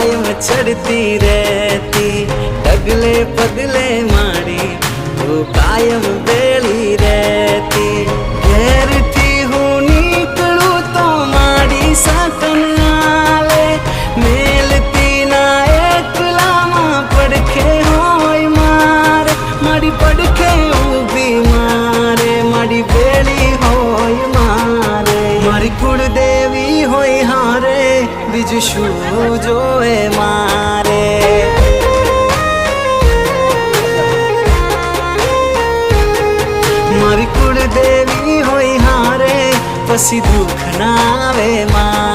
कायम चढ़ती रहती, डगले पगले मारी तू कायम बेली रहती। घेर थी हूँ निकलू तो मारी साकन आले, मेलती ना एकलामा पड़खे होय मारे, मारी पड़खे उभी मारे, मारी बेली होय मारे। मारी कुलदेवी होय हारे, बीजू शू जोए मारे। मारी कुलदेवी होय हारे, पसी दुख ना आवे मारे।